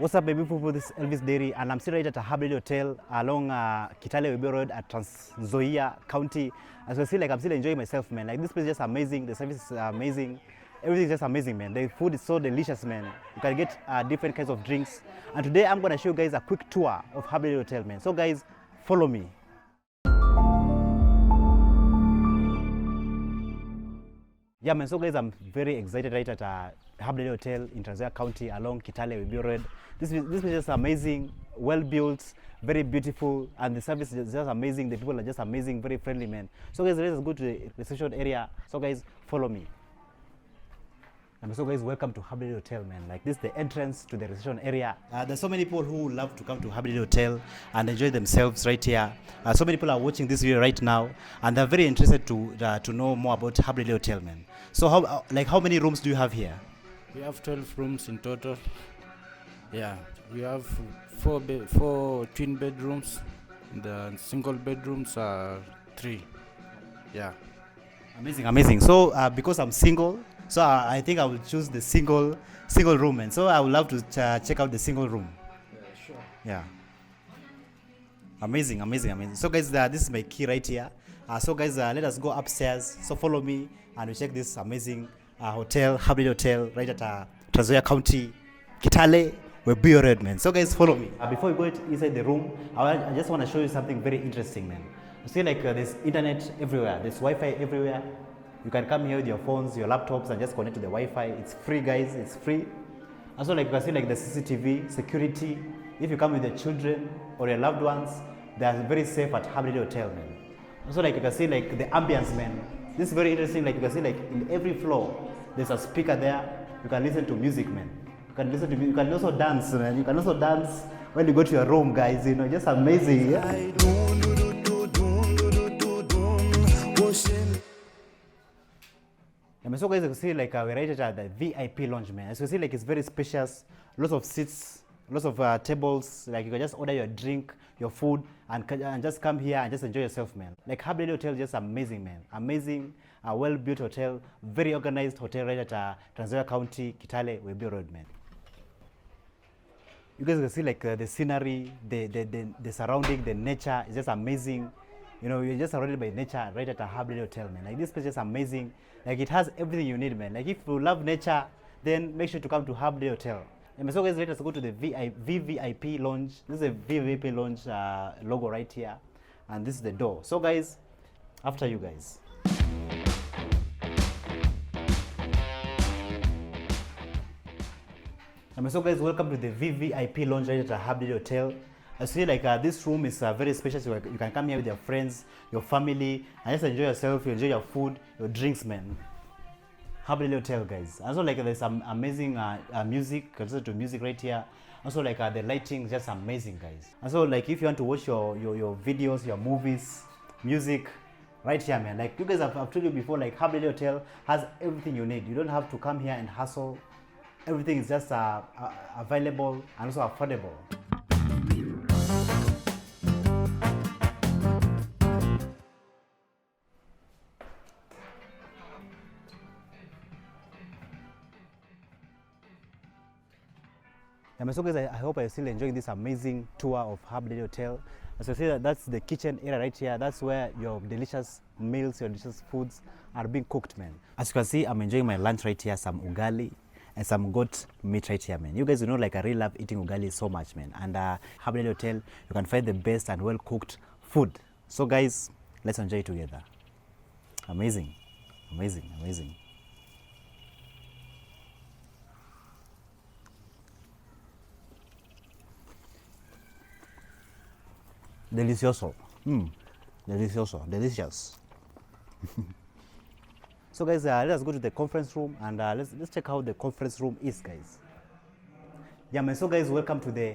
What's up, baby people? This is Elvis Dairy, and I'm still right at a Habled Hotel along Kitale Webe Road at Trans Nzoia County. As you see, like I'm still enjoying myself, man. Like this place is just amazing. The service is amazing. Everything is just amazing, man. The food is so delicious, man. You can get different kinds of drinks. And today I'm gonna show you guys a quick tour of Habled Hotel, man. So guys, follow me. Yeah, man, so guys, I'm very excited right at Habled Hotel in Trans Nzoia County along Kitale Webe Road. This is just amazing, well built, very beautiful, and the service is just amazing. The people are just amazing, very friendly, man. So guys, let's go to the reception area. So guys, follow me. And so guys, welcome to Habled Hotel, man. Like this is the entrance to the reception area. There's so many people who love to come to Habled Hotel and enjoy themselves right here. So many people are watching this video right now, and they're very interested to know more about Habled Hotel, man. So how many rooms do you have here? We have 12 rooms in total. Yeah, we have four twin bedrooms. The single bedrooms are 3. Yeah. Amazing, amazing. So because I'm single, so I think I will choose the single room, and so I would love to check out the single room. Yeah, sure. Yeah. Amazing, amazing, amazing. So guys, this is my key right here. So guys, let us go upstairs. So follow me and we check this amazing hotel, Habled Hotel, right at Trans Nzoia County, Kitale Webe Road, man. So guys, follow me. Before we go inside the room, I just want to show you something very interesting, man. You see, like there's internet everywhere. There's Wi-Fi everywhere. You can come here with your phones, your laptops, and just connect to the Wi-Fi. It's free, guys. It's free. Also, like you can see, like the CCTV security. If you come with your children or your loved ones, they are very safe at Habled Hotel, man. Also, like you can see, like the ambience, man. This is very interesting. Like you can see, like in every floor, there's a speaker there. You can listen to music, man. You can listen to music. You can also dance, man. You can also dance when you go to your room, guys. You know, just amazing. Yeah? And so guys, you can see like we're right at the VIP lounge, man. As you can see, like it's very spacious. Lots of seats, lots of tables. Like you can just order your drink, your food, and just come here and just enjoy yourself, man. Like Habled Hotel is just amazing, man. Amazing, well-built hotel, very organized hotel right at Trans Nzoia County, Kitale Webe Road, man. You guys can see like the scenery, the surrounding, the nature is just amazing. You know, you're just surrounded by nature right at a Habled Hotel, man. Like this place is just amazing. Like it has everything you need, man. Like if you love nature, then make sure to come to Habled Hotel. And so guys, let us go to the VVIP lounge. This is a VVIP lounge logo right here, and this is the door. So guys, after you guys. And so guys, welcome to the VVIP lounge right at a Habled Hotel. I see like this room is very special. So you can come here with your friends, your family, and just enjoy yourself. You enjoy your food, your drinks, man. Habled Hotel, guys. Also like there's some amazing music. You can listen to music right here. Also like the lighting is just amazing, guys. And so like if you want to watch your videos, your movies, music, right here, man. Like you guys have told you before, like Habled Hotel has everything you need. You don't have to come here and hustle. Everything is just available and also affordable. So guys, I hope you're still enjoying this amazing tour of Habled Hotel. As you see, that's the kitchen area right here. That's where your delicious meals, your delicious foods are being cooked, man. As you can see, I'm enjoying my lunch right here, some ugali and some goat meat right here, man. You guys know, like I really love eating ugali so much, man. And Habled Hotel, you can find the best and well-cooked food. So guys, let's enjoy it together. Amazing, amazing, amazing. Delicioso. Delicioso. Delicious. So guys, let us go to the conference room and let's check how the conference room is, guys. Yeah, man. So guys, welcome to the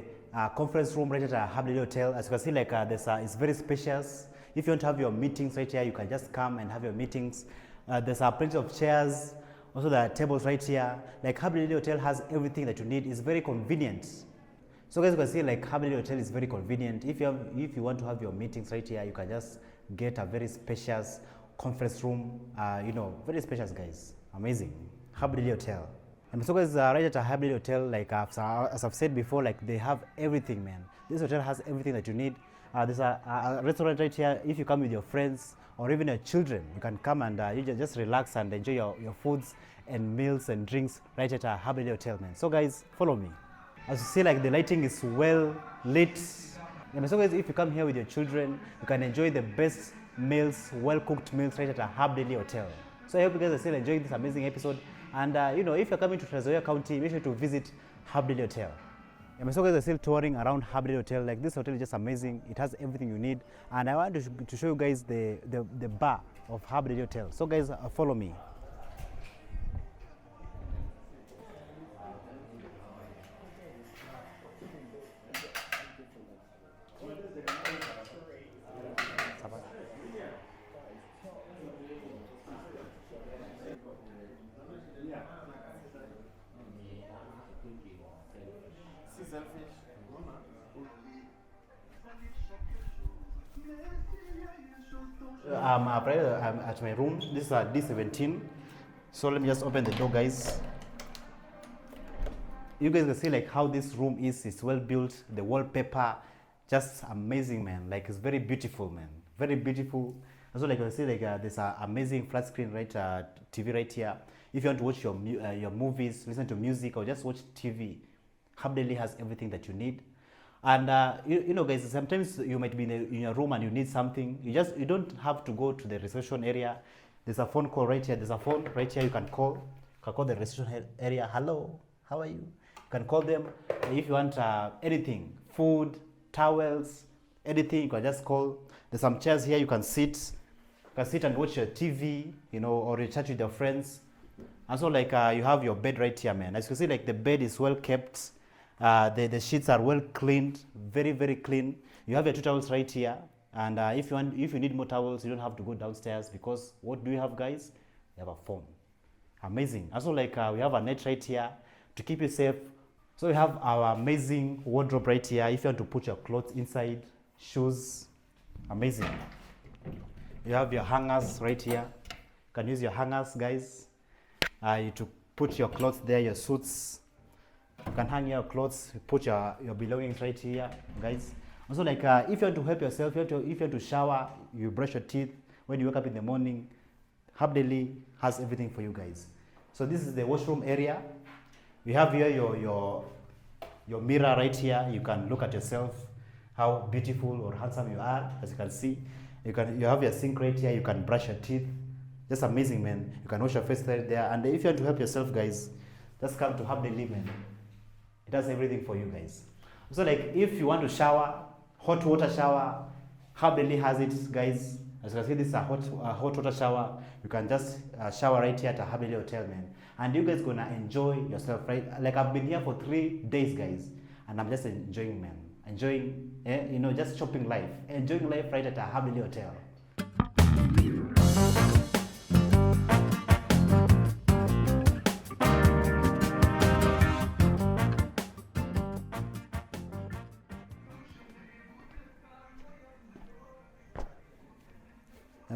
conference room right at Habled Hotel. As you can see, like it's very spacious. If you want to have your meetings right here, you can just come and have your meetings. There's plenty of chairs. Also, there are tables right here. Like Habled Hotel has everything that you need. It's very convenient. So guys, you can see like Habled Hotel is very convenient. If you want to have your meetings right here, you can just get a very spacious conference room. You know, very spacious, guys. Amazing. Habled Hotel. And so guys, right at a hybrid hotel, like as I've said before, like they have everything, man. This hotel has everything that you need. There's a restaurant right here. If you come with your friends or even your children, you can come and you just relax and enjoy your foods and meals and drinks right at a hybrid hotel, man. So guys, follow me. As you see, like the lighting is well lit. And so guys, if you come here with your children, you can enjoy the best meals, well-cooked meals right at a hybrid hotel. So I hope you guys are still enjoying this amazing episode. And you know, if you're coming to Trans County, make sure to visit Hubdale Hotel. And so guys are still touring around Hubdale Hotel. Like this hotel is just amazing. It has everything you need. And I want to show you guys the bar of Hubdale Hotel. So guys, follow me. I'm at my room. This is D17. So let me just open the door, guys. You guys can see like how this room is. It's well built. The wallpaper, just amazing, man. Like it's very beautiful, man. Very beautiful. Also, like you can see, like there's an amazing flat screen right, TV right here. If you want to watch your movies, listen to music, or just watch TV, Hubdale has everything that you need. And you know, guys, sometimes you might be in your room and you need something. You don't have to go to the reception area. There's a phone call right here. There's a phone right here. You can call. You can call the reception area. Hello, how are you? You can call them. If you want anything, food, towels, anything, you can just call. There's some chairs here. You can sit. You can sit and watch your TV, you know, or you chat with your friends. And so, like, you have your bed right here, man. As you can see, like the bed is well kept. The sheets are well cleaned, very, very clean. You have your 2 towels right here. And if you need more towels, you don't have to go downstairs, because what do you have, guys? You have a phone. Amazing. Also, like we have a net right here to keep you safe. So we have our amazing wardrobe right here. If you want to put your clothes inside, shoes, amazing. You have your hangers right here. You can use your hangers, guys, to put your clothes there, your suits. You can hang your clothes, put your belongings right here, guys. Also, like if you want to help yourself, if you want to shower, you brush your teeth when you wake up in the morning, Hubdale has everything for you guys. So this is the washroom area. We have here your mirror right here. You can look at yourself, how beautiful or handsome you are. As you can see, you have your sink right here. You can brush your teeth. Just amazing, man. You can wash your face right there. And if you want to help yourself, guys, just come to Hubdale, man. It does everything for you guys. So like if you want to shower, hot water shower, Hubdale has it, guys. As you can see, this is a hot water shower. You can just shower right here at a Hubdale Hotel, man. And you guys gonna enjoy yourself, right? Like I've been here for 3 days, guys, and I'm just enjoying, man. Enjoying, you know, just shopping life. Enjoying life right at a Hubdale Hotel.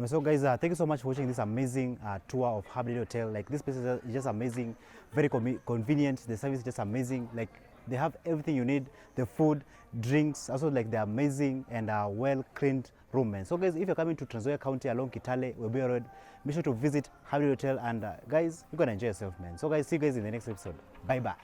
So guys, thank you so much for watching this amazing tour of Hubdale Hotel. Like this place is just amazing, very convenient. The service is just amazing. Like they have everything you need, the food, drinks, also like the amazing and well cleaned room, man. So guys, if you're coming to Trans County along Kitale, Webuye Road, make sure to visit Hubdale Hotel, and guys, you're gonna enjoy yourself, man. So guys, see you guys in the next episode. Bye bye.